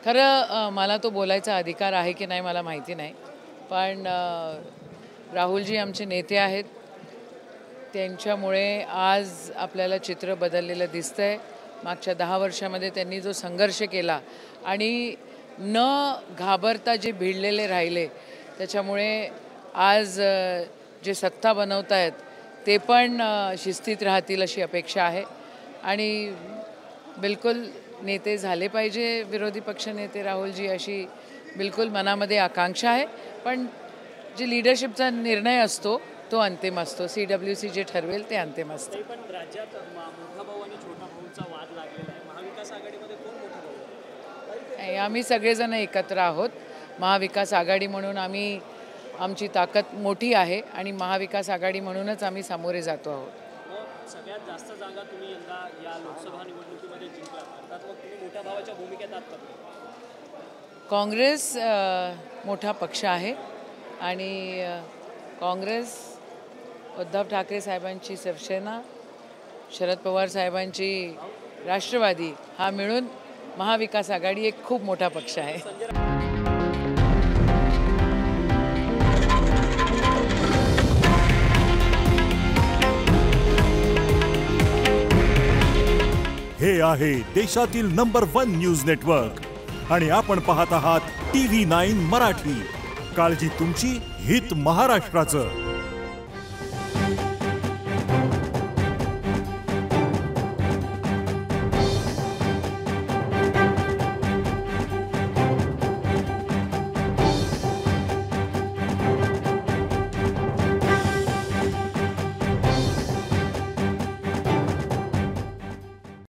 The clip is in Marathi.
खरं मला तो बोलायचा अधिकार आहे की नाही मला माहिती नाही, पण राहुलजी आमचे नेते आहेत. त्यांच्यामुळे आज आपल्याला चित्र बदललेलं दिसतंय. मागच्या 10 वर्षामध्ये त्यांनी जो संघर्ष केला आणि न घाबरता जे भिडलेले राहिले, त्याच्यामुळे आज जे सत्ता बनवत आहेत ते पण शिस्तीत राहतील अशी अपेक्षा आहे. आणि बिलकुल नेते झाले पाहिजे विरोधी पक्ष नेते राहुलजी, अशी बिलकुल मनामध्ये आकांक्षा आहे. पण जे लीडरशिपचा निर्णय असतो तो अंतिम असतो. CWC जे ठरवेल ते अंतिम असतं. पण राज्यात मोठा भाऊ आणि छोटा भाऊचा वाद लागलेला आहे. महाविकास आघाडीमध्ये कोण मोठा भाऊ आहे? आम्ही सगळेजण एकत्र आहोत. महाविकास आघाडी म्हणून आमची ताकद मोठी आहे आणि महाविकास आघाडी म्हणूनच आम्ही सामोरे जातो आहोत. सगळ्यात जास्त जागा तुम्ही यंदा या लोकसभा निवडणुकीमध्ये जिंकलात. अर्थात मग तुम्ही मोठ्या भावाच्या भूमिकेत आहात का? काँग्रेस मोठा पक्ष आहे आणि काँग्रेस, उद्धव ठाकरे साहेबांची शिवसेना, शरद पवार साहेबांची राष्ट्रवादी हा मिळून महाविकास आघाडी एक खूप मोठा पक्ष आहे. हे आहे देशातील नंबर 1 न्यूज नेटवर्क आणि आपण पाहत आहात TV9 मराठी. काळजी तुमची, हित महाराष्ट्राचं.